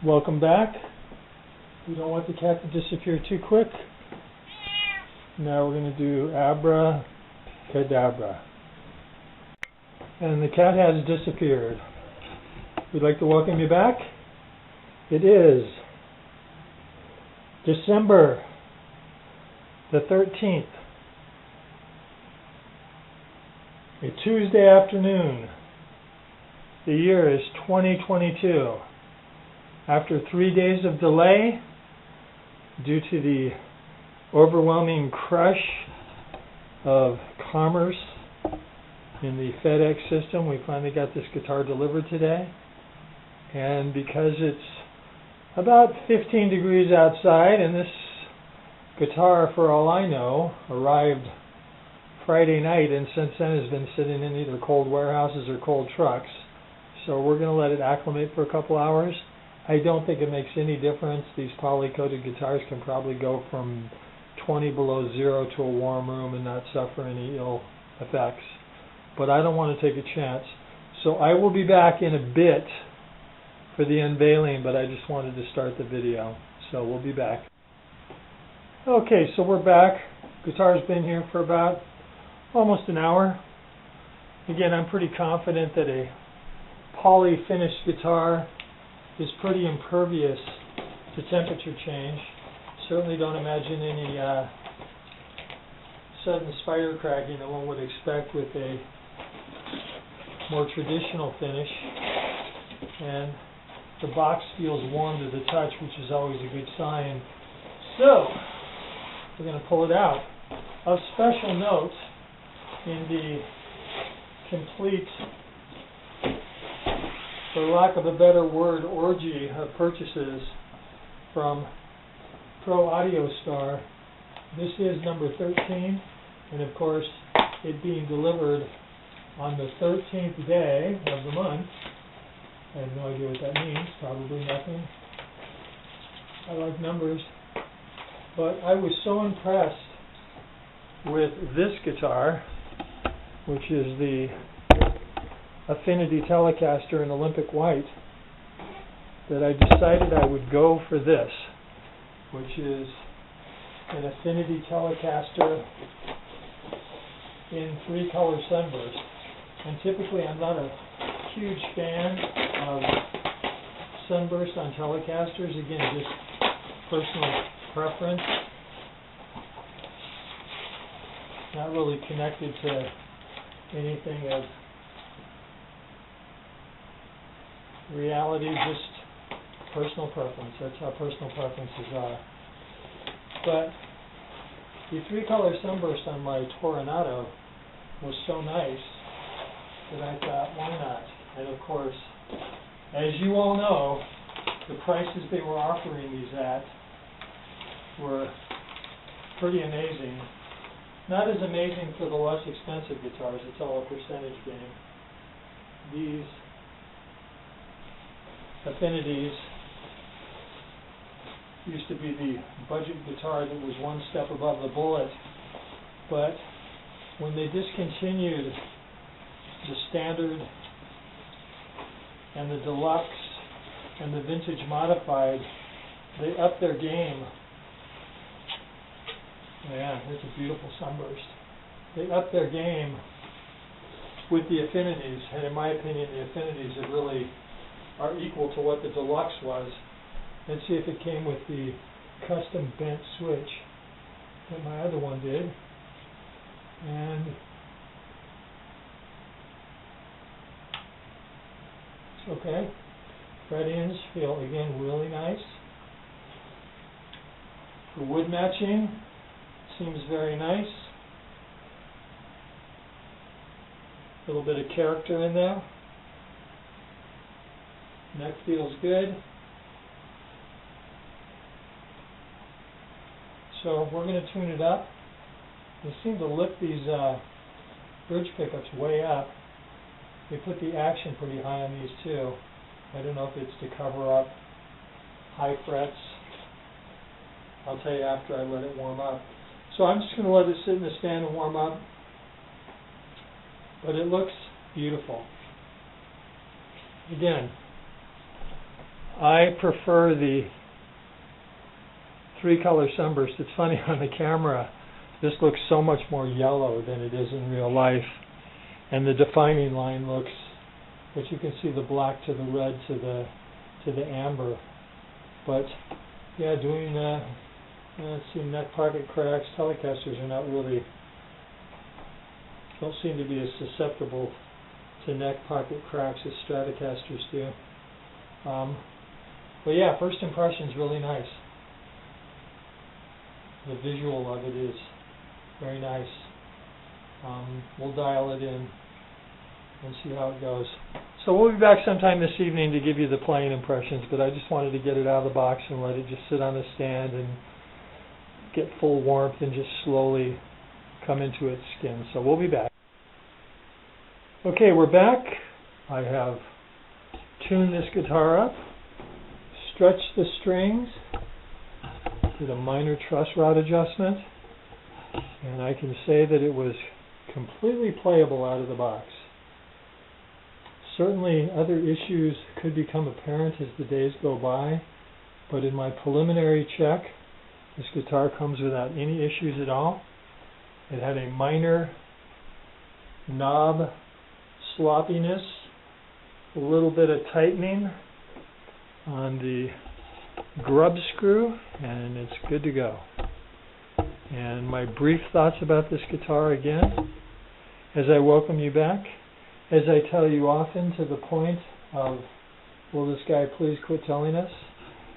Welcome back. We don't want the cat to disappear too quick. Now we're going to do abracadabra. And the cat has disappeared. We'd like to welcome you back. It is December the 13th, a Tuesday afternoon. The year is 2022. After 3 days of delay, due to the overwhelming crush of commerce in the FedEx system, we finally got this guitar delivered today. And because it's about 15 degrees outside, and this guitar, for all I know, arrived Friday night, and since then has been sitting in either cold warehouses or cold trucks. So we're going to let it acclimate for a couple hours. I don't think it makes any difference. These poly-coated guitars can probably go from 20 below zero to a warm room and not suffer any ill effects. But I don't want to take a chance. So I will be back in a bit for the unveiling, but I just wanted to start the video. So we'll be back. Okay, so we're back. Guitar's been here for about almost an hour. Again, I'm pretty confident that a poly finished guitar is pretty impervious to temperature change. Certainly don't imagine any sudden spider cracking that one would expect with a more traditional finish. And the box feels warm to the touch, which is always a good sign. So, we're going to pull it out. Of special note, in the complete, for lack of a better word, orgy of purchases from Proaudiostar, this is number 13, and of course, it being delivered on the 13th day of the month. I have no idea what that means, probably nothing. I like numbers. But I was so impressed with this guitar, which is the Affinity Telecaster in Olympic White, that I decided I would go for this, which is an Affinity Telecaster in 3-color Sunburst. And typically I'm not a huge fan of Sunburst on Telecasters. Again, just personal preference. Not really connected to anything of reality, just personal preference. That's how personal preferences are. But the 3-color Sunburst on my Toronado was so nice that I thought, why not? And of course, as you all know, the prices they were offering these at were pretty amazing. Not as amazing for the less expensive guitars. It's all a percentage game. These Affinities used to be the budget guitar that was one step above the Bullet, but when they discontinued the Standard and the Deluxe and the Vintage Modified, they upped their game. Man, it's a beautiful Sunburst. They upped their game with the Affinities, and in my opinion, the Affinities have really are equal to what the Deluxe was. Let's see if it came with the custom bent switch that my other one did. And it's okay. Fret-ins feel, again, really nice. For wood matching, seems very nice. A little bit of character in there. Neck feels good. So we're going to tune it up. They seem to lift these bridge pickups way up. They put the action pretty high on these too. I don't know if it's to cover up high frets. I'll tell you after I let it warm up. So I'm just going to let it sit in the stand and warm up. But it looks beautiful. Again, I prefer the 3-color Sunburst. It's funny, on the camera, this looks so much more yellow than it is in real life. And the defining line looks, but you can see the black to the red to the amber. But yeah, doing let's see, neck pocket cracks, Telecasters are not really, don't seem to be as susceptible to neck pocket cracks as Stratocasters do. But yeah, first impression's really nice. The visual of it is very nice. We'll dial it in and see how it goes. So we'll be back sometime this evening to give you the playing impressions, but I just wanted to get it out of the box and let it just sit on the stand and get full warmth and just slowly come into its skin. So we'll be back. Okay, we're back. I have tuned this guitar up, stretched the strings, did a minor truss rod adjustment, and I can say that it was completely playable out of the box. Certainly other issues could become apparent as the days go by, but in my preliminary check, this guitar comes without any issues at all. It had a minor knob sloppiness, a little bit of tightening on the grub screw, and it's good to go. And my brief thoughts about this guitar again, as I welcome you back, as I tell you often, to the point of, will this guy please quit telling us?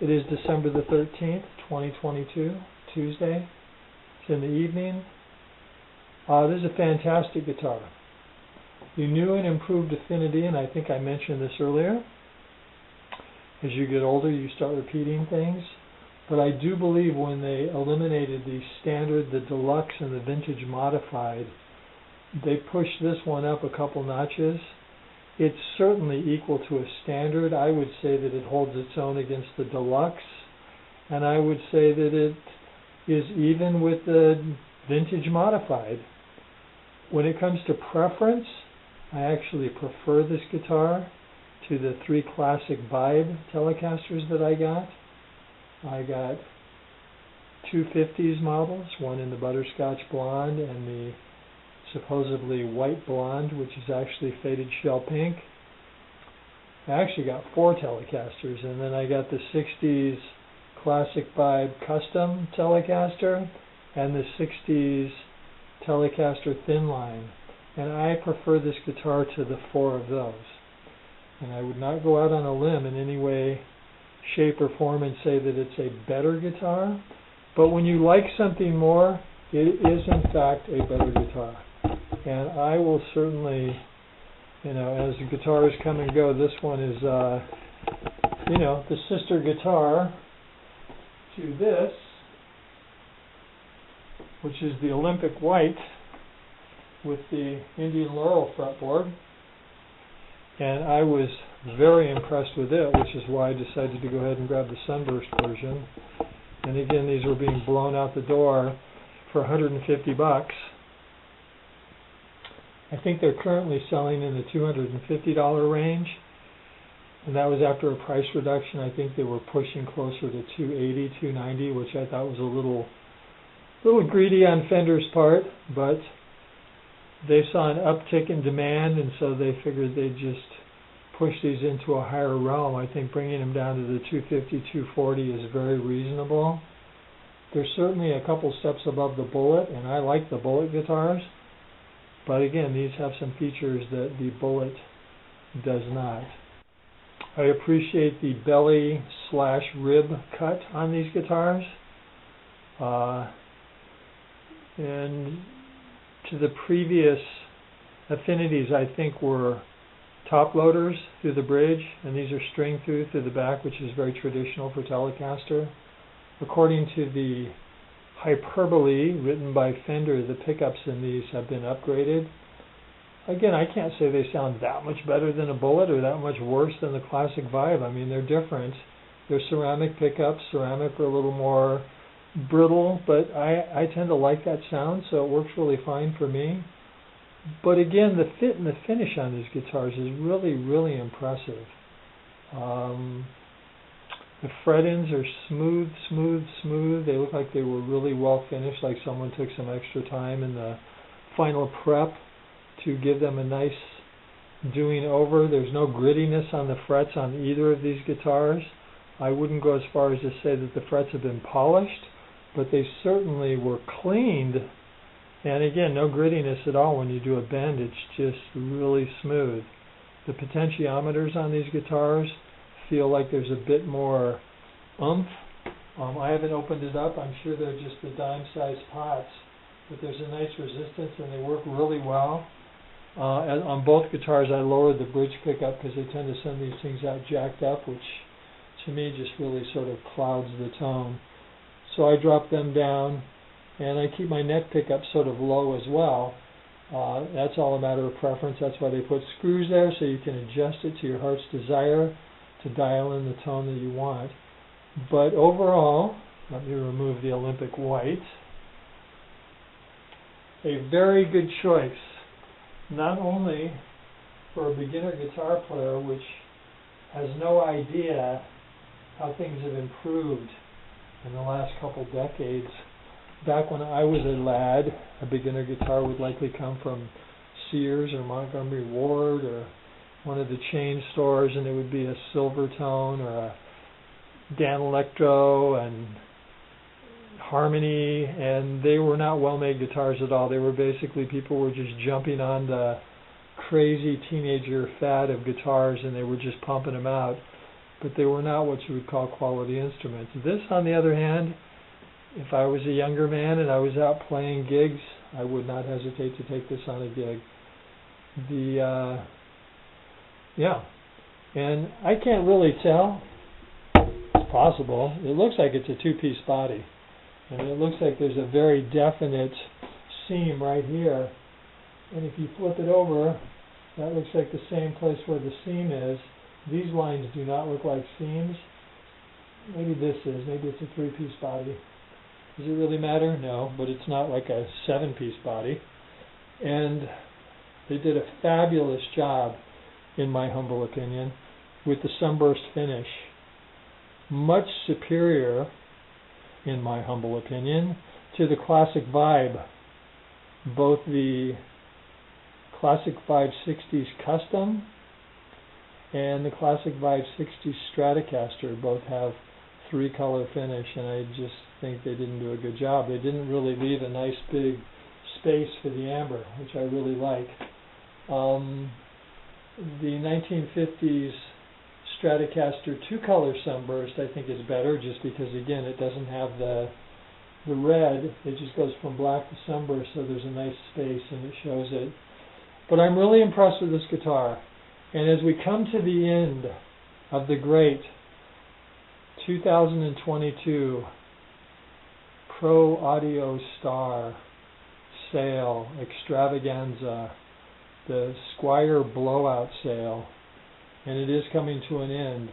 It is December the 13th, 2022, Tuesday. It's in the evening. This is a fantastic guitar. The new and improved Affinity, and I think I mentioned this earlier, as you get older you start repeating things, but I do believe when they eliminated the standard, the deluxe, and the vintage modified, they pushed this one up a couple notches. It's certainly equal to a standard. I would say that it holds its own against the deluxe, and I would say that it is even with the vintage modified. When it comes to preference, I actually prefer this guitar to the 3 classic Vibe Telecasters that I got. I got 2 50s models, one in the butterscotch blonde and the supposedly white blonde, which is actually faded shell pink. I actually got 4 Telecasters, and then I got the 60s classic Vibe custom Telecaster and the 60s Telecaster thin line. And I prefer this guitar to the 4 of those. And I would not go out on a limb in any way, shape, or form and say that it's a better guitar. But when you like something more, it is in fact a better guitar. And I will certainly, as the guitars come and go, this one is, the sister guitar to this, which is the Olympic White with the Indian Laurel fretboard. And I was very impressed with it, which is why I decided to go ahead and grab the Sunburst version. And again, these were being blown out the door for $150. I think they're currently selling in the $250 range, and that was after a price reduction. I think they were pushing closer to $280, $290, which I thought was a little greedy on Fender's part, but they saw an uptick in demand, and so they figured they'd just push these into a higher realm. I think bringing them down to the $250, $240 is very reasonable. They're certainly a couple steps above the Bullet, and I like the Bullet guitars. But again, these have some features that the Bullet does not. I appreciate the belly/rib cut on these guitars. And to the previous Affinities, I think were top loaders through the bridge, and these are string through the back, which is very traditional for Telecaster. According to the Hyperbole written by Fender, the pickups in these have been upgraded. Again, I can't say they sound that much better than a Bullet or that much worse than the classic Vibe. I mean, they're different. They're ceramic pickups. Ceramic are a little more brittle, but I tend to like that sound, so it works really fine for me. But again, the fit and the finish on these guitars is really, really impressive. The fret ends are smooth, smooth, smooth. They look like they were really well finished, like someone took some extra time in the final prep to give them a nice doing over. There's no grittiness on the frets on either of these guitars. I wouldn't go as far as to say that the frets have been polished, but they certainly were cleaned. And again, no grittiness at all when you do a bend. It's just really smooth. The potentiometers on these guitars feel like there's a bit more oomph. I haven't opened it up. I'm sure they're just the dime-sized pots, but there's a nice resistance and they work really well. On both guitars, I lowered the bridge pickup because they tend to send these things out jacked up, which to me just really sort of clouds the tone. So I drop them down, and I keep my neck pickup sort of low as well. That's all a matter of preference. That's why they put screws there, so you can adjust it to your heart's desire to dial in the tone that you want. But overall, let me remove the Olympic white. A very good choice, not only for a beginner guitar player, which has no idea how things have improved in the last couple decades. Back when I was a lad, a beginner guitar would likely come from Sears or Montgomery Ward or one of the chain stores, and it would be a Silvertone or a Danelectro and Harmony, and they were not well-made guitars at all. They were basically, people were just jumping on the crazy teenager fad of guitars, and they were just pumping them out. But they were not what you would call quality instruments. This, on the other hand, if I was a younger man and I was out playing gigs, I would not hesitate to take this on a gig. And I can't really tell. It's possible. It looks like it's a two-piece body. And it looks like there's a very definite seam right here. And if you flip it over, that looks like the same place where the seam is. These lines do not look like seams. Maybe this is. Maybe it's a three-piece body. Does it really matter? No, but it's not like a seven-piece body. And they did a fabulous job, in my humble opinion, with the Sunburst finish. Much superior, in my humble opinion, to the Classic Vibe. Both the Classic Vibe 60s Custom and the Classic Vibe 60s Stratocaster both have three-color finish, and I just think they didn't do a good job. They didn't really leave a nice big space for the amber, which I really like. The 1950s Stratocaster two-color Sunburst I think is better, just because, again, it doesn't have the red. It just goes from black to Sunburst, so there's a nice space and it shows it. But I'm really impressed with this guitar. And as we come to the end of the great 2022 Proaudiostar sale extravaganza, the Squier blowout sale, and it is coming to an end,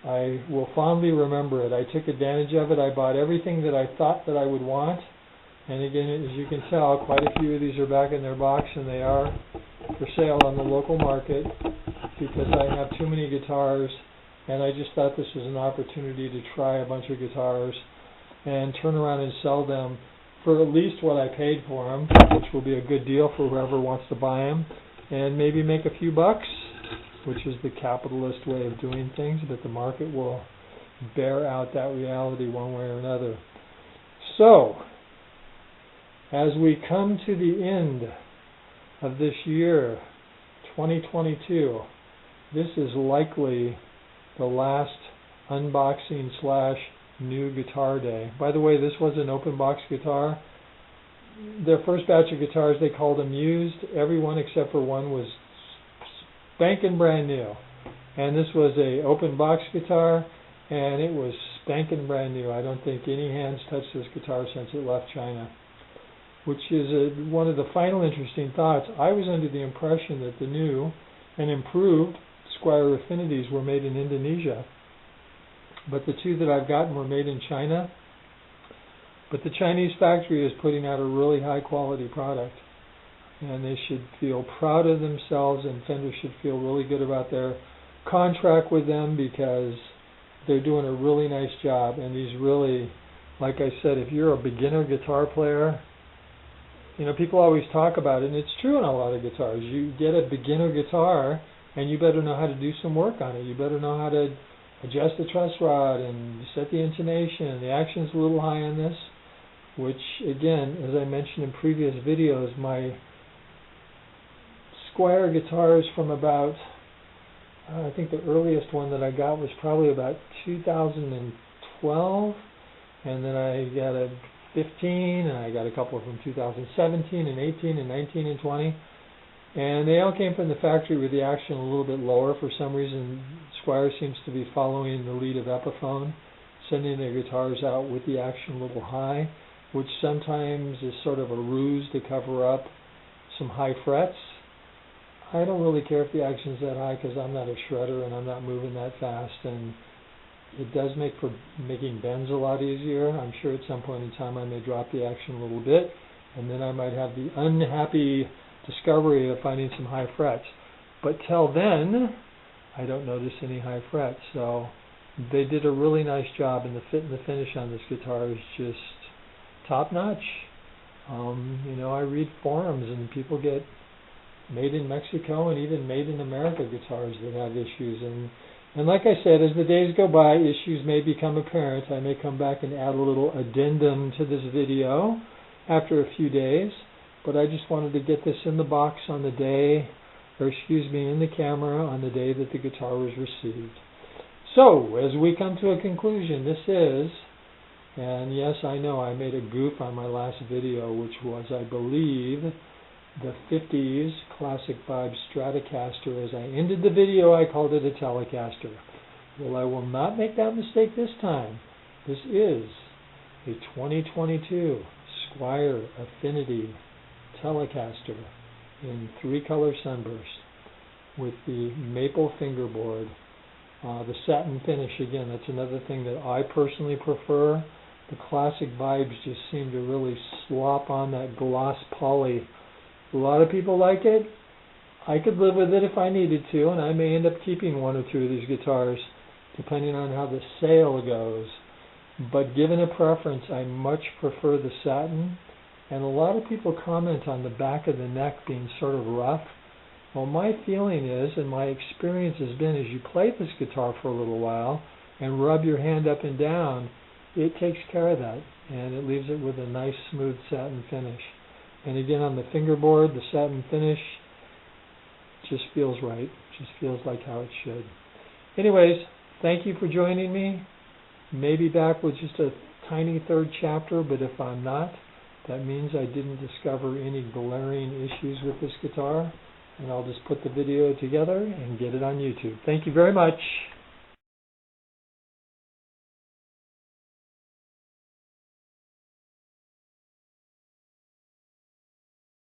I will fondly remember it. I took advantage of it. I bought everything that I thought that I would want. And again, as you can tell, quite a few of these are back in their box, and they are for sale on the local market because I have too many guitars, and I just thought this was an opportunity to try a bunch of guitars and turn around and sell them for at least what I paid for them, which will be a good deal for whoever wants to buy them, and maybe make a few bucks, which is the capitalist way of doing things, but the market will bear out that reality one way or another. So, as we come to the end of this year, 2022, this is likely the last unboxing / new guitar day. By the way, this was an open box guitar. Their first batch of guitars, they called them used. Every one except for one was spanking brand new. And this was a open box guitar, and it was spanking brand new. I don't think any hands touched this guitar since it left China. Which is one of the final interesting thoughts. I was under the impression that the new and improved Squier Affinities were made in Indonesia. But the two that I've gotten were made in China. But the Chinese factory is putting out a really high quality product. And they should feel proud of themselves, and Fender should feel really good about their contract with them, because they're doing a really nice job, and these really, like I said, if you're a beginner guitar player, you know, people always talk about it, and it's true in a lot of guitars. You get a beginner guitar, and you better know how to do some work on it. You better know how to adjust the truss rod and set the intonation. The action's a little high on this, which, again, as I mentioned in previous videos, my Squier guitars from about, I think the earliest one that I got was probably about 2012, and then I got a 15, and I got a couple from 2017 and 18 and 19 and 20, and they all came from the factory with the action a little bit lower. For some reason, Squier seems to be following the lead of Epiphone, sending their guitars out with the action a little high, which sometimes is sort of a ruse to cover up some high frets. I don't really care if the action's that high because I'm not a shredder and I'm not moving that fast, and it does make for making bends a lot easier. I'm sure at some point in time I may drop the action a little bit, and then I might have the unhappy discovery of finding some high frets. But till then, I don't notice any high frets. So they did a really nice job, and the fit and the finish on this guitar is just top notch. You know, I read forums and people get made in Mexico and even made in America guitars that have issues, and like I said, as the days go by, issues may become apparent. I may come back and add a little addendum to this video after a few days, but I just wanted to get this in the box on the day, or excuse me, in the camera on the day that the guitar was received. So, as we come to a conclusion, this is, and yes, I know I made a goof on my last video, which was, I believe, the 50s Classic Vibe Stratocaster. As I ended the video, I called it a Telecaster. Well, I will not make that mistake this time. This is a 2022 Squier Affinity Telecaster in 3-color Sunburst with the maple fingerboard. The satin finish, again, that's another thing that I personally prefer. The Classic Vibes just seem to really slop on that gloss poly. A lot of people like it. I could live with it if I needed to, and I may end up keeping 1 or 2 of these guitars, depending on how the sale goes. But given a preference, I much prefer the satin. And a lot of people comment on the back of the neck being sort of rough. Well, my feeling is, and my experience has been, as you play this guitar for a little while and rub your hand up and down, it takes care of that, and it leaves it with a nice, smooth satin finish. And again, on the fingerboard, the satin finish just feels right. Just feels like how it should. Anyways, thank you for joining me. Maybe back with just a tiny 3rd chapter, but if I'm not, that means I didn't discover any glaring issues with this guitar, and I'll just put the video together and get it on YouTube. Thank you very much.